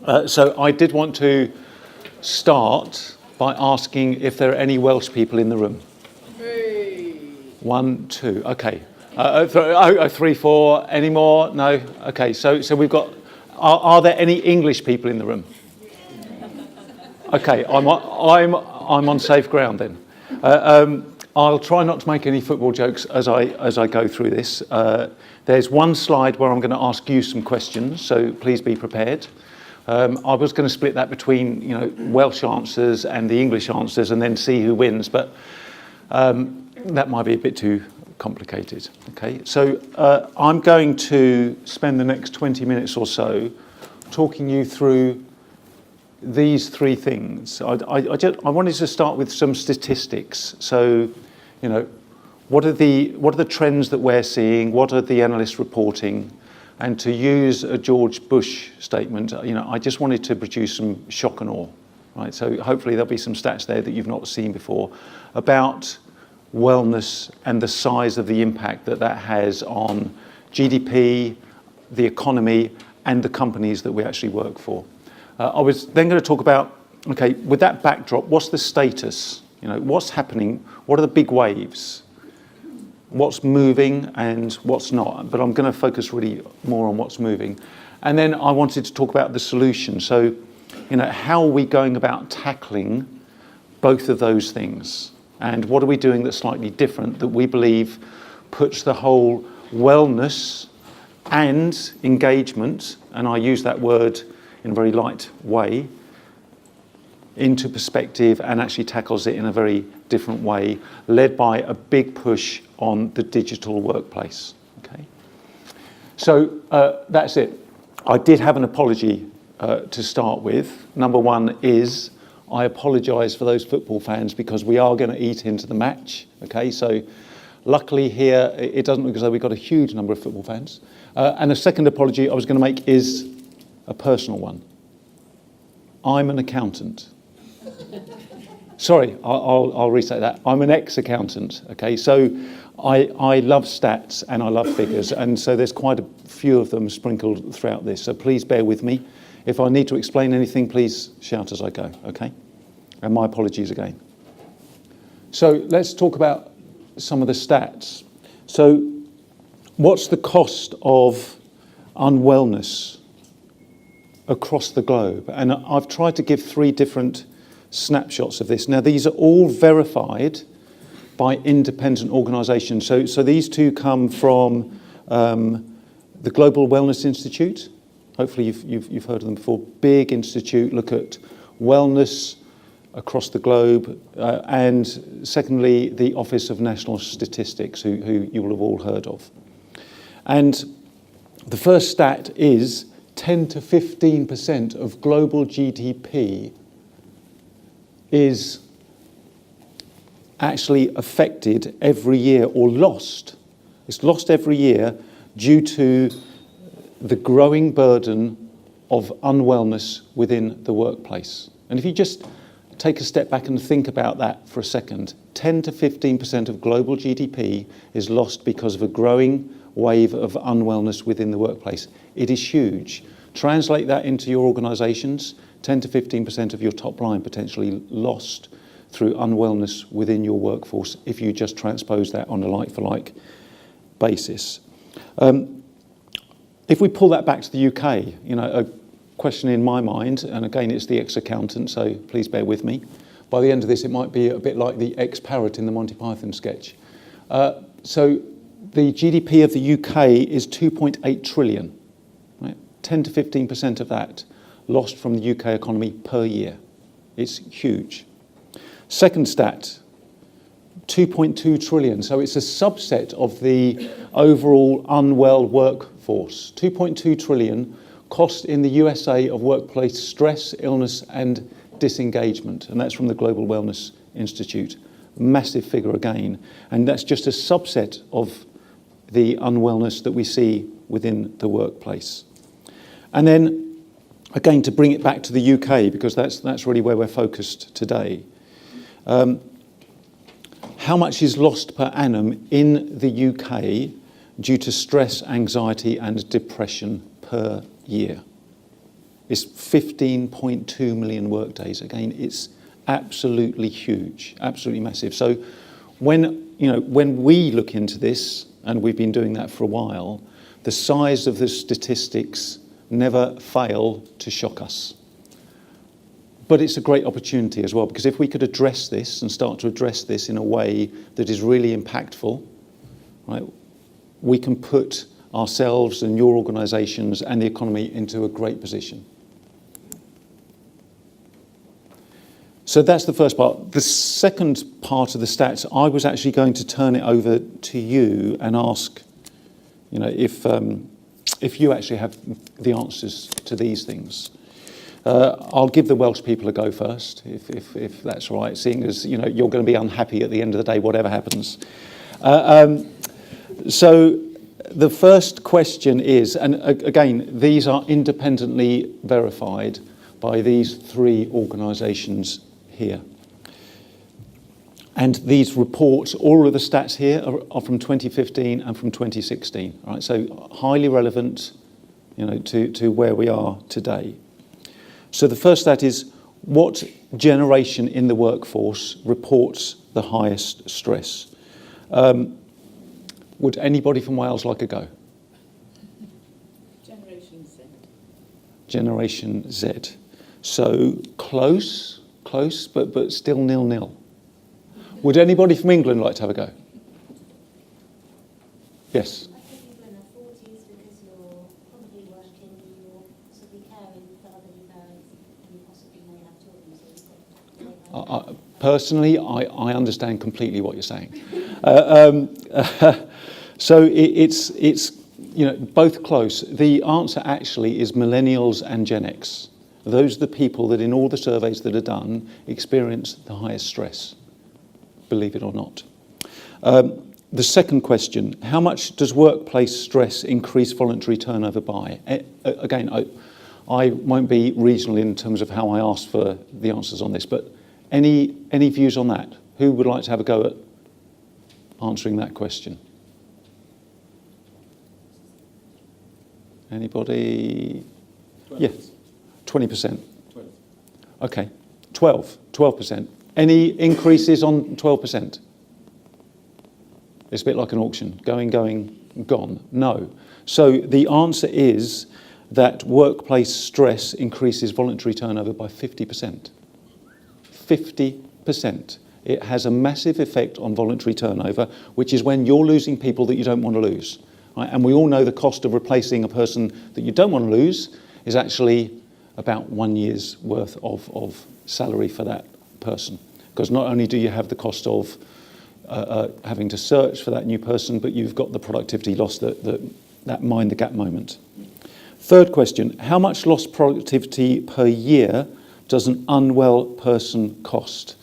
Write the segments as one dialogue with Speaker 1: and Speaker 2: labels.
Speaker 1: So I did want to start by asking if there are any Welsh people in the room. 1, 2, okay. 3, 4, any more? No? Okay, so we've got, are there any English people in the room? Okay, I'm on safe ground then. I'll try not to make any football jokes as I go through this. There's one slide where I'm going to ask you some questions, so please be prepared. I was going to split that between Welsh answers and the English answers and then see who wins, but that might be a bit too complicated. Okay, so I'm going to spend the next 20 minutes or so talking you through these three things. I wanted to start with some statistics. So, what are the trends that we're seeing? What are the analysts reporting? And to use a George Bush statement, I just wanted to produce some shock and awe, right? So hopefully there'll be some stats there that you've not seen before about wellness and the size of the impact that has on GDP, the economy, and the companies that we actually work for. I was then going to talk about, okay, with that backdrop, what's the status? What's happening? What are the big waves? What's moving and what's not? But I'm going to focus really more on what's moving. And then I wanted to talk about the solution. So, how are we going about tackling both of those things? And what are we doing that's slightly different that we believe puts the whole wellness and engagement, and I use that word in a very light way, into perspective and actually tackles it in a very different way, led by a big push on the digital workplace. Okay, so that's it. I did have an apology to start with. Number one is I apologise for those football fans because we are going to eat into the match. Okay, so luckily here it doesn't look as though we've got a huge number of football fans. And a second apology I was going to make is a personal one. I'm an accountant. Sorry, I'll restate that. I'm an ex-accountant, okay? So I love stats and I love figures, and so there's quite a few of them sprinkled throughout this, so please bear with me. If I need to explain anything, please shout as I go, okay? And my apologies again. So let's talk about some of the stats. So what's the cost of unwellness across the globe? And I've tried to give 3 different snapshots of this. Now, these are all verified by independent organisations. So these 2 come from the Global Wellness Institute. Hopefully you've heard of them before. Big institute, look at wellness across the globe. And secondly, the Office of National Statistics, who you will have all heard of. And the first stat is 10 to 15% of global GDP is actually affected every year or lost. It's lost every year due to the growing burden of unwellness within the workplace. And if you just take a step back and think about that for a second, 10 to 15% of global GDP is lost because of a growing wave of unwellness within the workplace. It is huge. Translate that into your organisations, 10 to 15% of your top line potentially lost through unwellness within your workforce if you just transpose that on a like-for-like basis. If we pull that back to the UK, a question in my mind, and again it's the ex-accountant, so please bear with me. By the end of this it might be a bit like the ex-parrot in the Monty Python sketch. So the GDP of the UK is 2.8 trillion, right? 10 to 15% of that lost from the UK economy per year. It's huge. Second stat, 2.2 trillion. So it's a subset of the overall unwell workforce. 2.2 trillion cost in the USA of workplace stress, illness and disengagement. And that's from the Global Wellness Institute. Massive figure again. And that's just a subset of the unwellness that we see within the workplace. And then, again, to bring it back to the UK, because that's really where we're focused today. How much is lost per annum in the UK due to stress, anxiety and depression per year? is 15.2 million workdays. Again, it's absolutely huge, absolutely massive. So when we look into this, and we've been doing that for a while, the size of the statistics never fail to shock us. But it's a great opportunity as well, because if we could address this and start to address this in a way that is really impactful, right, we can put ourselves and your organisations and the economy into a great position. So that's the first part. The second part of the stats, I was actually going to turn it over to you and ask, if you actually have the answers to these things. I'll give the Welsh people a go first, if that's right, seeing as you're going to be unhappy at the end of the day, whatever happens. So the first question is, and again, these are independently verified by these three organisations here. And these reports, all of the stats here are from 2015 and from 2016. Right? So highly relevant, to where we are today. So the first stat is, what generation in the workforce reports the highest stress? Would anybody from Wales like a go?
Speaker 2: Generation Z.
Speaker 1: Generation Z. So close, but still 0-0. Would anybody from England like to have a go? Yes.
Speaker 3: I think people in their 40s, because you're probably working, you're sort of caring for elderly parents, and you possibly may have children, so you've got
Speaker 1: Personally, I understand completely what you're saying. So it's both close. The answer actually is millennials and Gen X. Those are the people that in all the surveys that are done experience the highest stress, believe it or not. The second question, how much does workplace stress increase voluntary turnover by? Again, I won't be regional in terms of how I ask for the answers on this, but any views on that? Who would like to have a go at answering that question? Anybody?
Speaker 4: 12.
Speaker 1: Yes, 20%.
Speaker 4: 12.
Speaker 1: Okay, 12%. Any increases on 12%? It's a bit like an auction, going, gone. No. So the answer is that workplace stress increases voluntary turnover by 50%. 50%. It has a massive effect on voluntary turnover, which is when you're losing people that you don't want to lose. Right? And we all know the cost of replacing a person that you don't want to lose is actually about 1 year's worth of salary for that person. Because not only do you have the cost of having to search for that new person, but you've got the productivity loss, that mind the gap moment. Third question, how much lost productivity per year does an unwell person cost?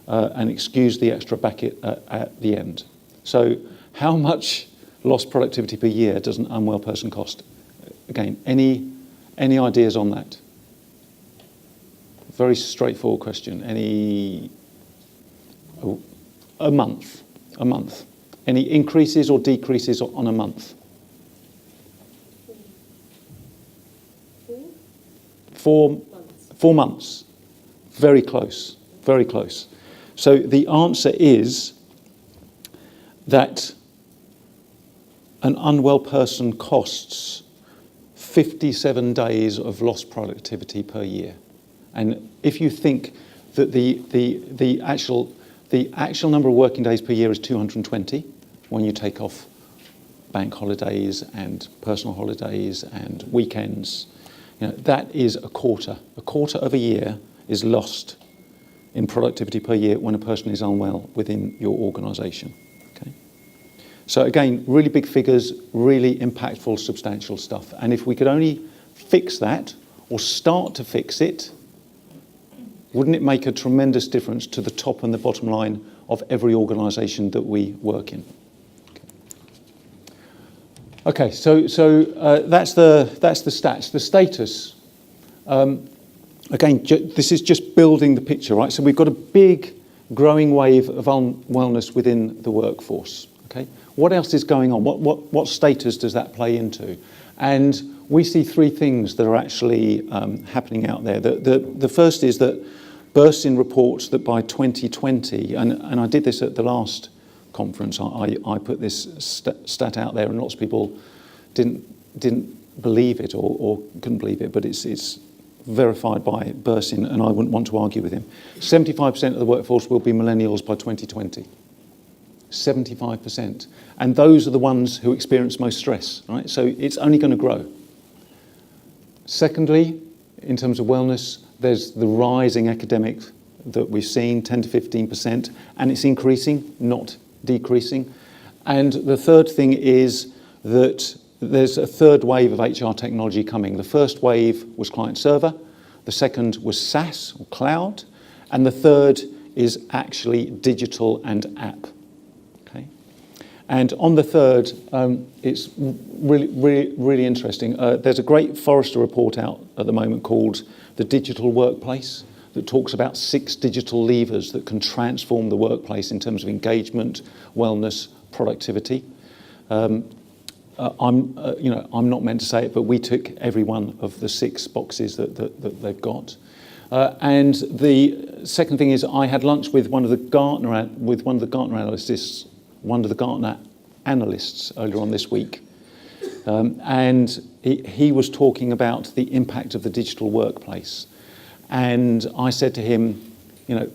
Speaker 1: And excuse the extra bracket at the end. So how much lost productivity per year does an unwell person cost? Again, any ideas on that? Very straightforward question. A month. Any increases or decreases on a month? 4 months. Very close. So the answer is that an unwell person costs 57 days of lost productivity per year. And if you think that the actual number of working days per year is 220, when you take off bank holidays and personal holidays and weekends, that is a quarter. A quarter of a year is lost in productivity per year when a person is unwell within your organisation. Okay? So again, really big figures, really impactful, substantial stuff. And if we could only fix that or start to fix it, wouldn't it make a tremendous difference to the top and the bottom line of every organisation that we work in? Okay, so that's the stats. The status, again, this is just building the picture, right? So we've got a big growing wave of wellness within the workforce. Okay, what else is going on? What status does that play into? And we see three things that are actually happening out there. The first is that Bursin reports that by 2020, and I did this at the last conference, I put this stat out there, and lots of people didn't believe it or couldn't believe it, but it's verified by Bursin, and I wouldn't want to argue with him. 75% of the workforce will be millennials by 2020. 75%. And those are the ones who experience most stress, right? So it's only going to grow. Secondly, in terms of wellness, there's the rising academic that we've seen, 10 to 15%, and it's increasing, not decreasing. And the third thing is that there's a third wave of HR technology coming. The first wave was client server, the second was SaaS or cloud, and the third is actually digital and app. Okay, and on the third, it's really interesting. There's a great Forrester report out at the moment called The Digital Workplace that talks about 6 digital levers that can transform the workplace in terms of engagement, wellness, productivity. I'm not meant to say it, but we tick every one of the 6 boxes that they've got. And the second thing is, I had lunch with one of the Gartner analysts earlier on this week, and he was talking about the impact of the digital workplace. And I said to him,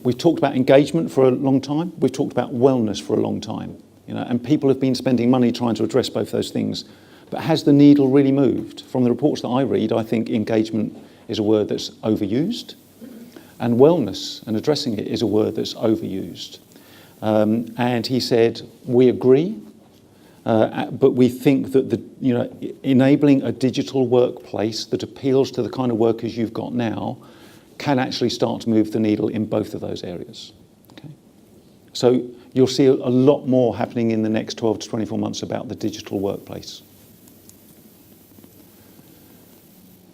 Speaker 1: we've talked about engagement for a long time, we've talked about wellness for a long time. And people have been spending money trying to address both those things. But has the needle really moved? From the reports that I read, I think engagement is a word that's overused, and wellness and addressing it is a word that's overused. And he said, we agree, but we think that enabling a digital workplace that appeals to the kind of workers you've got now can actually start to move the needle in both of those areas. Okay? So you'll see a lot more happening in the next 12 to 24 months about the digital workplace.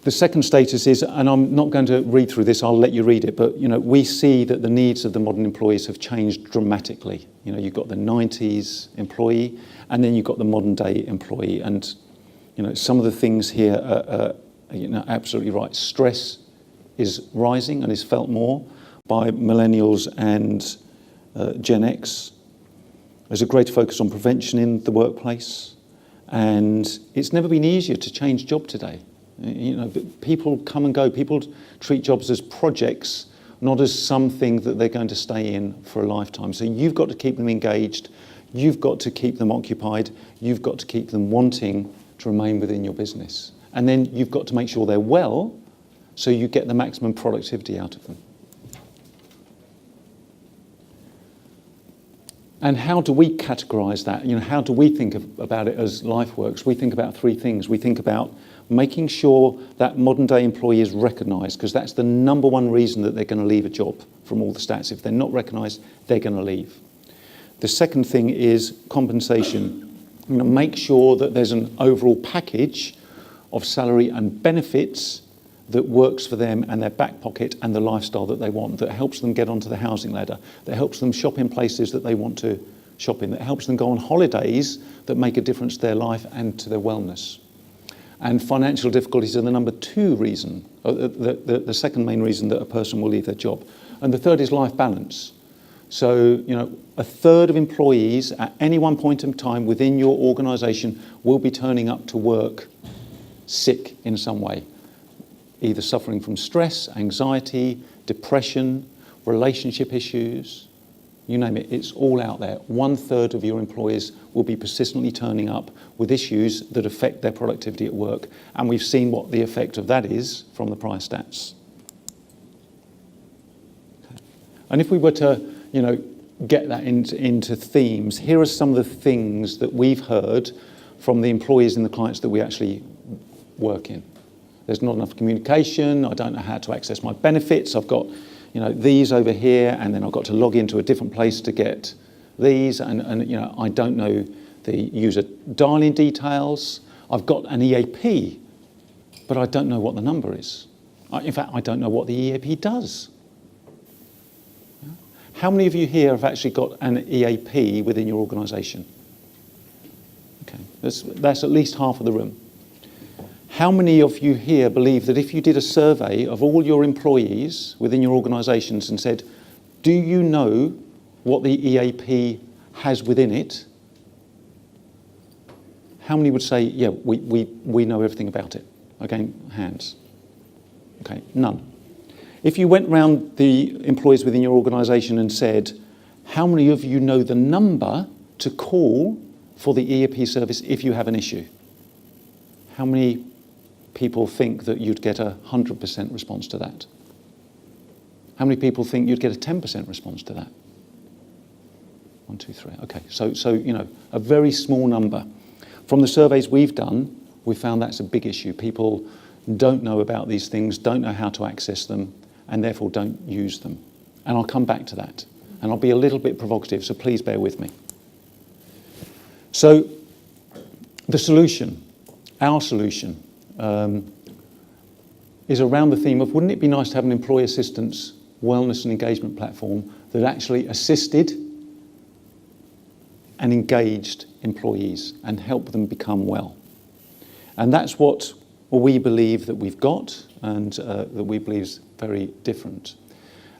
Speaker 1: The second status is, and I'm not going to read through this, I'll let you read it, but we see that the needs of the modern employees have changed dramatically. You've got the 90s employee, and then you've got the modern day employee, and some of the things here are absolutely right. Stress is rising and is felt more by millennials and Gen X. There's a greater focus on prevention in the workplace, and it's never been easier to change job today. People come and go. People treat jobs as projects, not as something that they're going to stay in for a lifetime. So you've got to keep them engaged. You've got to keep them occupied. You've got to keep them wanting to remain within your business. And then you've got to make sure they're well, so you get the maximum productivity out of them. And how do we categorise that? How do we think about it as LifeWorks? We think about 3 things. We think about making sure that modern day employee is recognised, because that's the number one reason that they're going to leave a job from all the stats. If they're not recognised, they're going to leave. The second thing is compensation. Make sure that there's an overall package of salary and benefits that works for them and their back pocket and the lifestyle that they want, that helps them get onto the housing ladder, that helps them shop in places that they want to shop in, that helps them go on holidays that make a difference to their life and to their wellness. And financial difficulties are the number 2 reason, the second main reason that a person will leave their job. And the third is life balance. So, a third of employees at any one point in time within your organisation will be turning up to work sick in some way, either suffering from stress, anxiety, depression, relationship issues, you name it, it's all out there. 1/3 of your employees will be persistently turning up with issues that affect their productivity at work. And we've seen what the effect of that is from the prior stats. Okay. And if we were to, get that into themes, here are some of the things that we've heard from the employees and the clients that we actually work in. There's not enough communication. I don't know how to access my benefits. I've got, these over here, and then I've got to log into a different place to get these, and I don't know the user dialing details. I've got an EAP, but I don't know what the number is. In fact, I don't know what the EAP does. How many of you here have actually got an EAP within your organisation? Okay, that's at least half of the room. How many of you here believe that if you did a survey of all your employees within your organisations and said, do you know what the EAP has within it? How many would say, yeah, we know everything about it? Again, hands. Okay, none. If you went round the employees within your organisation and said, how many of you know the number to call for the EAP service if you have an issue? How many people think that you'd get a 100% response to that? How many people think you'd get a 10% response to that? 1, 2, 3. Okay, so you know, a very small number. From the surveys we've done, we found that's a big issue. People don't know about these things, don't know how to access them, and therefore don't use them. And I'll come back to that. And I'll be a little bit provocative, so please bear with me. So the solution, our solution, is around the theme of, wouldn't it be nice to have an employee assistance, wellness and engagement platform that actually assisted and engaged employees and helped them become well? And that's what we believe that we've got, and that we believe is very different.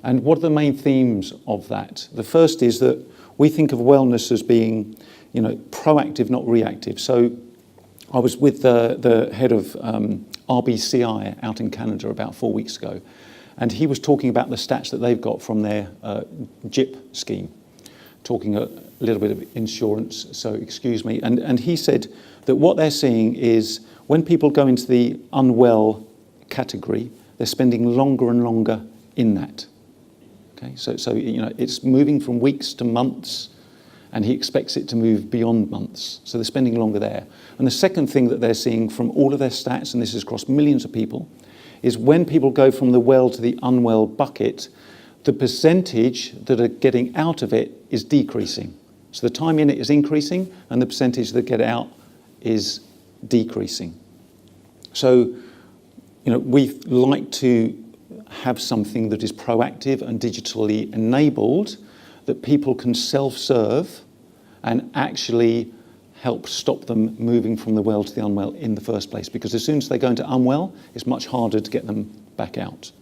Speaker 1: And what are the main themes of that? The first is that we think of wellness as being, you know, proactive, not reactive. So I was with the head of RBCI out in Canada about 4 weeks ago, and he was talking about the stats that they've got from their JIP scheme, talking a little bit of insurance, so excuse me. And he said that what they're seeing is when people go into the unwell category, they're spending longer and longer in that. Okay, so you know, it's moving from weeks to months, and he expects it to move beyond months. So they're spending longer there. And the second thing that they're seeing from all of their stats, and this is across millions of people, is when people go from the well to the unwell bucket, the percentage that are getting out of it is decreasing. So the time in it is increasing, and the percentage that get out is decreasing. So, you know, we like to have something that is proactive and digitally enabled, that people can self-serve and actually help stop them moving from the well to the unwell in the first place. Because as soon as they go into unwell, it's much harder to get them back out.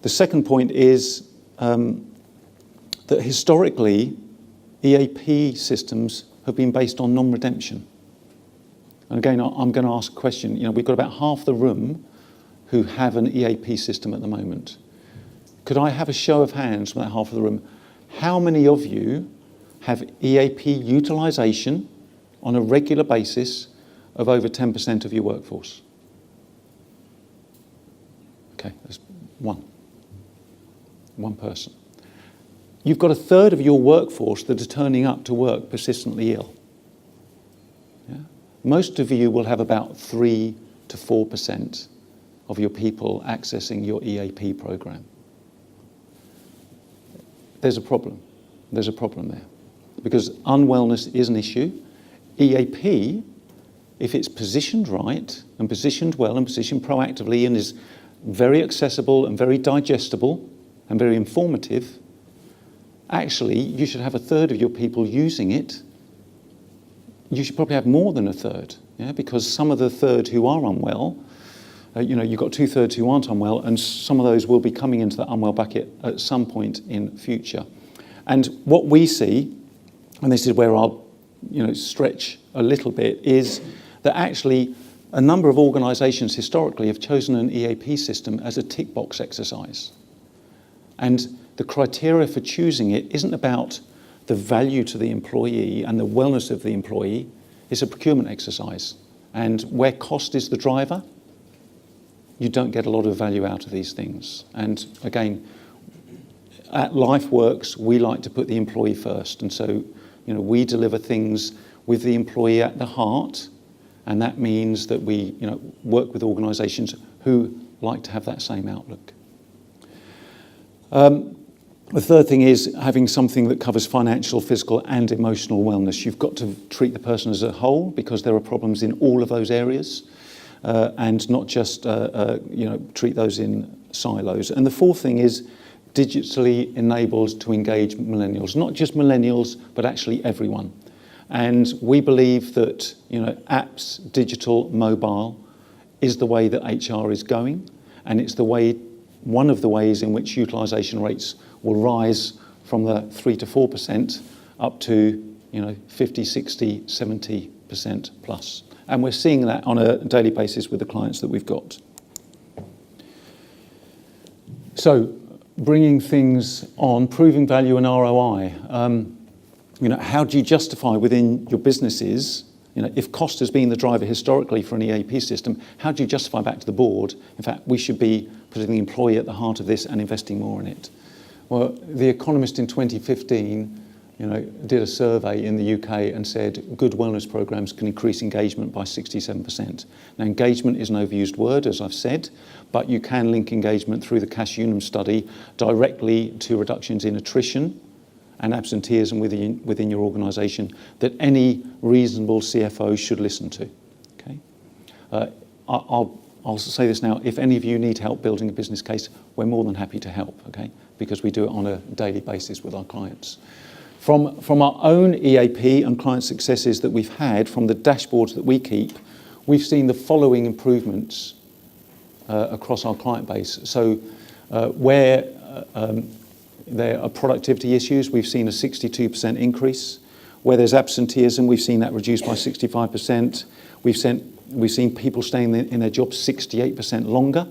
Speaker 1: The second point is that historically, EAP systems have been based on non-redemption. And again, I'm going to ask a question. You know, we've got about half the room who have an EAP system at the moment. Could I have a show of hands from that half of the room? How many of you have EAP utilisation on a regular basis of over 10% of your workforce? Okay, there's one person. You've got a third of your workforce that are turning up to work persistently ill. Yeah? Most of you will have about 3 to 4% of your people accessing your EAP program. There's a problem. There's a problem there. Because unwellness is an issue. EAP, if it's positioned right and positioned well and positioned proactively and is very accessible and very digestible and very informative, actually you should have a third of your people using it. You should probably have more than a third, yeah? Because some of the third who are unwell, you know, you've got 2/3 who aren't unwell, and some of those will be coming into that unwell bucket at some point in future. And what we see, and this is where I'll, you know, stretch a little bit, is that actually a number of organisations historically have chosen an EAP system as a tick box exercise. And the criteria for choosing it isn't about the value to the employee and the wellness of the employee. It's a procurement exercise. And where cost is the driver, you don't get a lot of value out of these things. And again, at LifeWorks, we like to put the employee first. And so, you know, we deliver things with the employee at the heart. And that means that we, you know, work with organisations who like to have that same outlook. The third thing is having something that covers financial, physical and emotional wellness. You've got to treat the person as a whole, because there are problems in all of those areas, and not just you know, treat those in silos. And the fourth thing is digitally enabled to engage millennials, not just millennials, but actually everyone. And we believe that, apps, digital, mobile is the way that HR is going, and it's one of the ways in which utilisation rates will rise from the 3 to 4% up to 50, 60, 70% plus. And we're seeing that on a daily basis with the clients that we've got. So, bringing things on, proving value and ROI. How do you justify within your businesses, if cost has been the driver historically for an EAP system, how do you justify back to the board, in fact, we should be putting the employee at the heart of this and investing more in it? Well, The Economist in 2015, did a survey in the UK and said good wellness programs can increase engagement by 67%. Now, engagement is an overused word, as I've said, but you can link engagement through the Cash Unum study directly to reductions in attrition and absenteeism within your organisation that any reasonable CFO should listen to. Okay, I'll say this now: if any of you need help building a business case, we're more than happy to help. Okay, because we do it on a daily basis with our clients. From our own EAP and client successes that we've had, from the dashboards that we keep, we've seen the following improvements across our client base. So where there are productivity issues, we've seen a 62% increase. Where there's absenteeism, we've seen that reduced by 65%. We've seen people staying in their jobs 68% longer.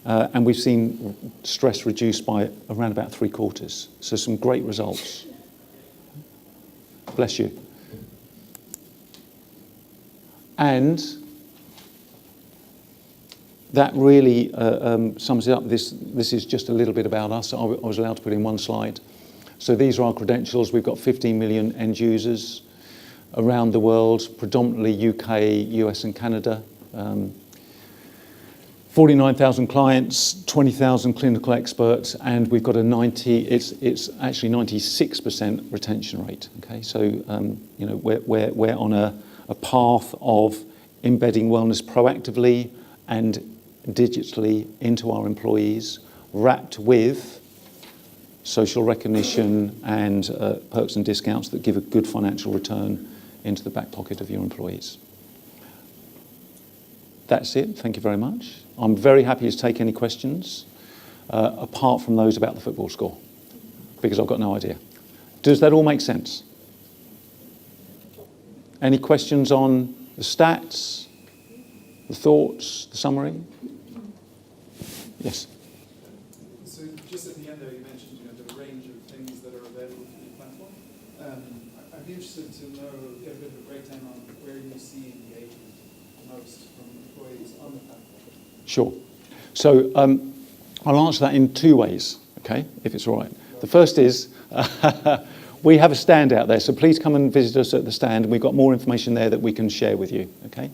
Speaker 1: And we've seen stress reduced by around about 3/4. So some great results. Bless you. And that really sums it up. This is just a little bit about us. I was allowed to put in one slide. So these are our credentials. We've got 15 million end users around the world, predominantly UK, US and Canada. 49,000 clients, 20,000 clinical experts, and we've got it's actually 96% retention rate. Okay, so we're on a path of embedding wellness proactively and digitally into our employees, wrapped with social recognition and perks and discounts that give a good financial return into the back pocket of your employees. That's it. Thank you very much. I'm very happy to take any questions, apart from those about the football score, because I've got no idea. Does that all make sense? Any questions on the stats, the thoughts, the summary? Yes.
Speaker 2: So just at the end there, you mentioned the range of things that are available through the platform. I'd be interested to get a bit of a breakdown on where you see engagement most from employees on the platform.
Speaker 1: Sure. So I'll answer that in two ways, okay, if it's all right. The first is we have a stand out there, so please come and visit us at the stand. We've got more information there that we can share with you, okay?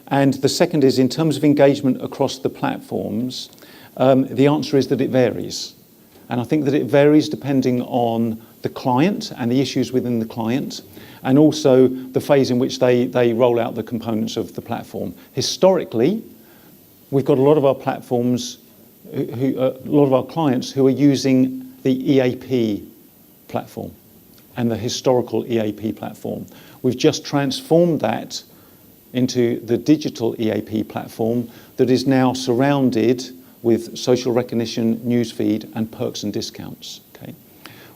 Speaker 1: And the second is, in terms of engagement across the platforms, the answer is that it varies. And I think that it varies depending on the client and the issues within the client, and also the phase in which they roll out the components of the platform. Historically, we've got a lot of our platforms, a lot of our clients who are using the EAP platform and the historical EAP platform. We've just transformed that into the digital EAP platform that is now surrounded with social recognition, newsfeed, and perks and discounts. Okay?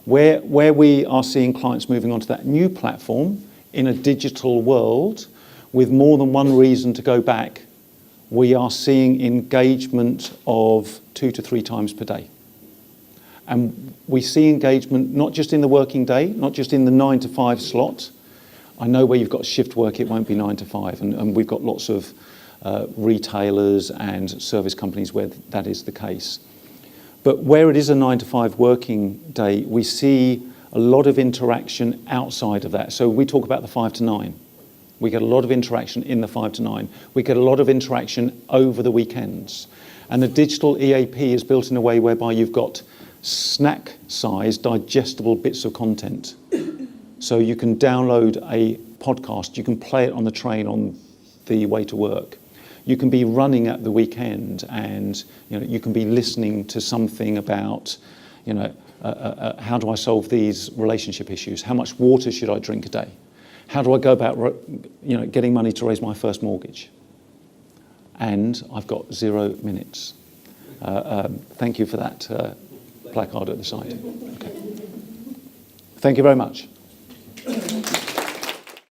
Speaker 1: Where we are seeing clients moving onto that new platform in a digital world with more than one reason to go back, we are seeing engagement of 2 to 3 times per day. And we see engagement not just in the working day, not just in the 9 to 5 slot. I know where you've got shift work, it won't be 9 to 5. And we've got lots of retailers and service companies where that is the case. But where it is a 9 to 5 working day, we see a lot of interaction outside of that. So we talk about the 5 to 9. We get a lot of interaction in the 5 to 9. We get a lot of interaction over the weekends. And the digital EAP is built in a way whereby you've got snack-sized, digestible bits of content. So you can download a podcast, you can play it on the train on the way to work. You can be running at the weekend and you can be listening to something about how do I solve these relationship issues? How much water should I drink a day? How do I go about getting money to raise my first mortgage? And I've got 0 minutes. Thank you for that placard at the side. Okay. Thank you very much.